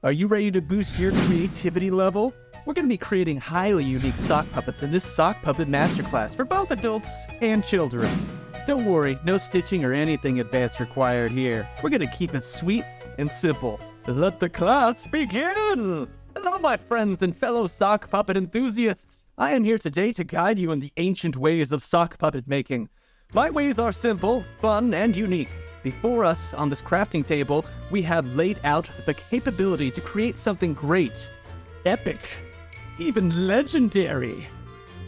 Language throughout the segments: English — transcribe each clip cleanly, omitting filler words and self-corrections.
Are you ready to boost your creativity level? We're going to be creating highly unique sock puppets in this sock puppet masterclass for both adults and children. Don't worry, no stitching or anything advanced required here. We're going to keep it sweet and simple. Let the class begin! Hello, my friends and fellow sock puppet enthusiasts. I am here today to guide you in the ancient ways of sock puppet making. My ways are simple, fun, and unique. Before us, on this crafting table, we have laid out the capability to create something great, epic, even legendary.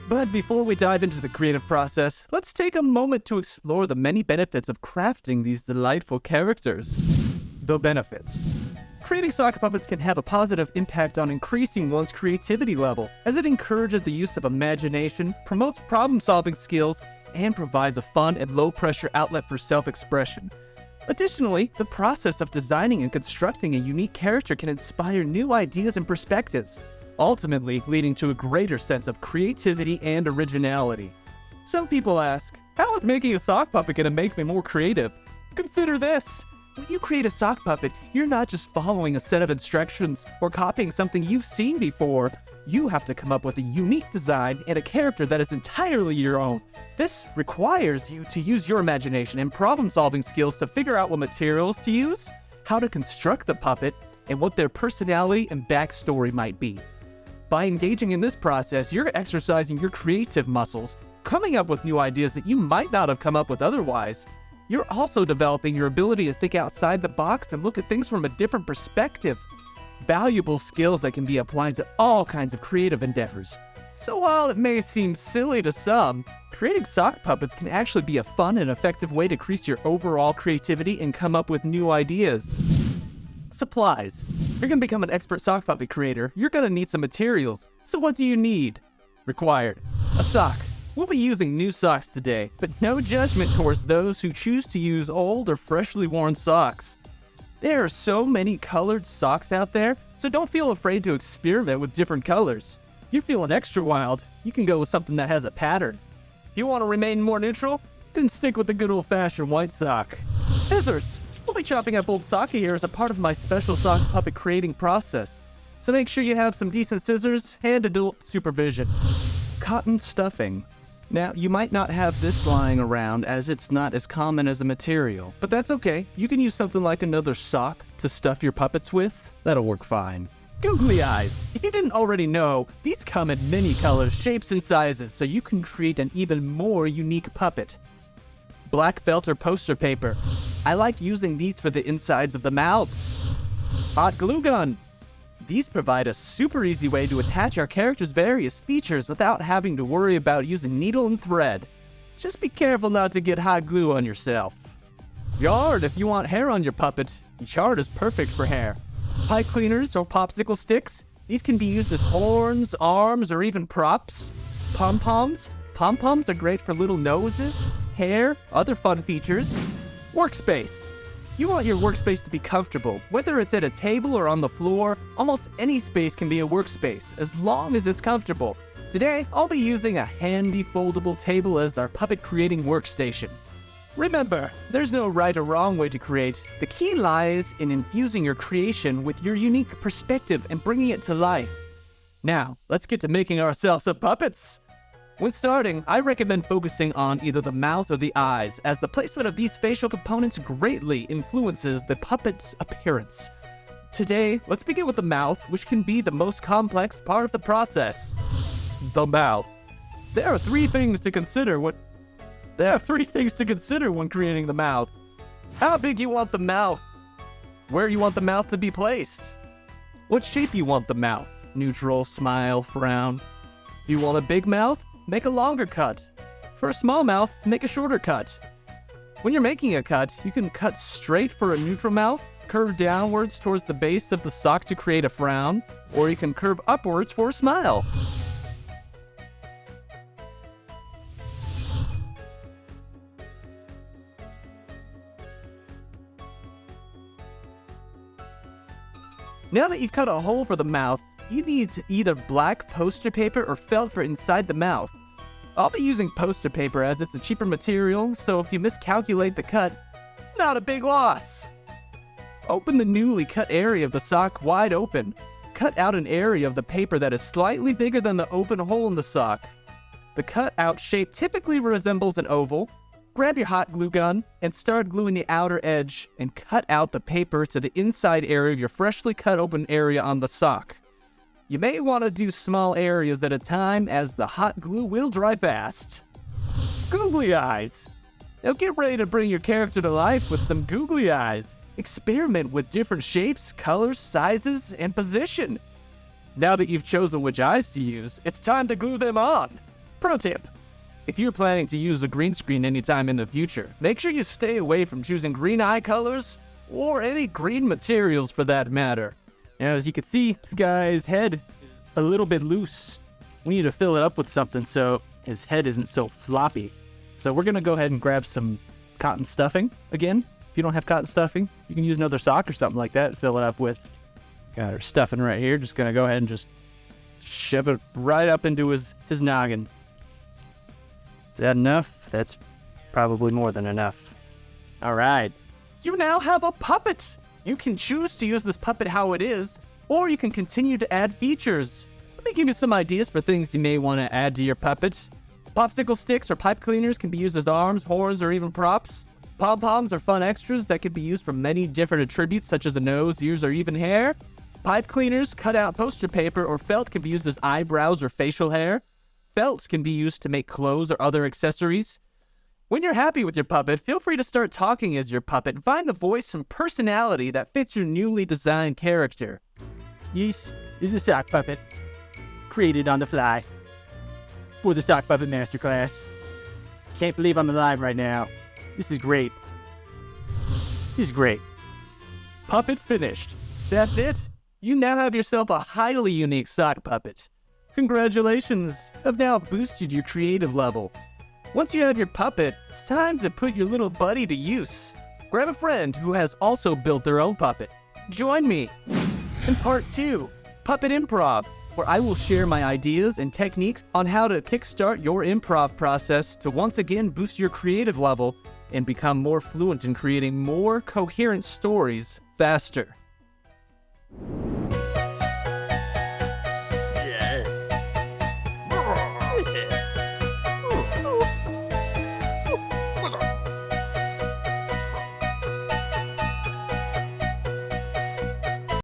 But before we dive into the creative process, let's take a moment to explore the many benefits of crafting these delightful characters. The benefits. Creating sock puppets can have a positive impact on increasing one's creativity level, as it encourages the use of imagination, promotes problem-solving skills, and provides a fun and low-pressure outlet for self-expression. Additionally, the process of designing and constructing a unique character can inspire new ideas and perspectives, ultimately leading to a greater sense of creativity and originality. Some people ask, how is making a sock puppet going to make me more creative? Consider this. When you create a sock puppet, you're not just following a set of instructions or copying something you've seen before. You have to come up with a unique design and a character that is entirely your own. This requires you to use your imagination and problem-solving skills to figure out what materials to use, how to construct the puppet, and what their personality and backstory might be. By engaging in this process, you're exercising your creative muscles, coming up with new ideas that you might not have come up with otherwise. You're also developing your ability to think outside the box and look at things from a different perspective. Valuable skills that can be applied to all kinds of creative endeavors. So while it may seem silly to some, creating sock puppets can actually be a fun and effective way to increase your overall creativity and come up with new ideas. Supplies. If you're going to become an expert sock puppet creator, you're going to need some materials. So what do you need? Required. A sock. We'll be using new socks today, but no judgment towards those who choose to use old or freshly worn socks. There are so many colored socks out there, so don't feel afraid to experiment with different colors. If you're feeling extra wild, you can go with something that has a pattern. If you want to remain more neutral, then stick with the good old-fashioned white sock. Scissors. We'll be chopping up old sock here as a part of my special sock puppet creating process, so make sure you have some decent scissors and adult supervision. Cotton stuffing. Now, you might not have this lying around as it's not as common as a material, but that's okay. You can use something like another sock to stuff your puppets with. That'll work fine. Googly eyes. If you didn't already know, these come in many colors, shapes, and sizes, so you can create an even more unique puppet. Black felt or poster paper. I like using these for the insides of the mouths. Hot glue gun. These provide a super easy way to attach our character's various features without having to worry about using needle and thread. Just be careful not to get hot glue on yourself. Yard. If you want hair on your puppet, yard is perfect for hair. Pipe cleaners or popsicle sticks. These can be used as horns, arms, or even props. Pom-poms. Pom-poms are great for little noses, hair, other fun features. Workspace. You want your workspace to be comfortable. Whether it's at a table or on the floor, almost any space can be a workspace, as long as it's comfortable. Today, I'll be using a handy foldable table as our puppet creating workstation. Remember, there's no right or wrong way to create. The key lies in infusing your creation with your unique perspective and bringing it to life. Now, let's get to making ourselves some puppets. When starting, I recommend focusing on either the mouth or the eyes, as the placement of these facial components greatly influences the puppet's appearance. Today, let's begin with the mouth, which can be the most complex part of the process. The mouth. There are three things to consider when creating the mouth. How big you want the mouth, where you want the mouth to be placed, what shape you want the mouth, neutral, smile, frown. If you want a big mouth, make a longer cut. For a small mouth, make a shorter cut. When you're making a cut, you can cut straight for a neutral mouth, curve downwards towards the base of the sock to create a frown, or you can curve upwards for a smile. Now that you've cut a hole for the mouth, you need either black poster paper or felt for inside the mouth. I'll be using poster paper as it's a cheaper material, so if you miscalculate the cut, it's not a big loss. Open the newly cut area of the sock wide open. Cut out an area of the paper that is slightly bigger than the open hole in the sock. The cut-out shape typically resembles an oval. Grab your hot glue gun and start gluing the outer edge and cut out the paper to the inside area of your freshly cut open area on the sock. You may want to do small areas at a time as the hot glue will dry fast. Googly eyes. Now get ready to bring your character to life with some googly eyes. Experiment with different shapes, colors, sizes, and position. Now that you've chosen which eyes to use, it's time to glue them on. Pro tip: if you're planning to use a green screen anytime in the future, make sure you stay away from choosing green eye colors or any green materials for that matter. Now, as you can see, this guy's head is a little bit loose. We need to fill it up with something so his head isn't so floppy. So we're going to go ahead and grab some cotton stuffing. Again, if you don't have cotton stuffing, you can use another sock or something like that to fill it up with. Got our stuffing right here. Just going to go ahead and just shove it right up into his noggin. Is that enough? That's probably more than enough. All right. You now have a puppet. You can choose to use this puppet how it is, or you can continue to add features. Let me give you some ideas for things you may want to add to your puppet. Popsicle sticks or pipe cleaners can be used as arms, horns, or even props. Pom-poms are fun extras that can be used for many different attributes such as a nose, ears, or even hair. Pipe cleaners, cut-out poster paper, or felt can be used as eyebrows or facial hair. Felts can be used to make clothes or other accessories. When you're happy with your puppet, feel free to start talking as your puppet and find the voice and personality that fits your newly designed character. This is a sock puppet, created on the fly for the Sock Puppet Masterclass. Can't believe I'm alive right now. This is great. This is great. Puppet finished. That's it. You now have yourself a highly unique sock puppet. Congratulations, I've now boosted your creative level. Once you have your puppet, it's time to put your little buddy to use. Grab a friend who has also built their own puppet. Join me in part 2, Puppet Improv, where I will share my ideas and techniques on how to kickstart your improv process to once again boost your creative level and become more fluent in creating more coherent stories faster.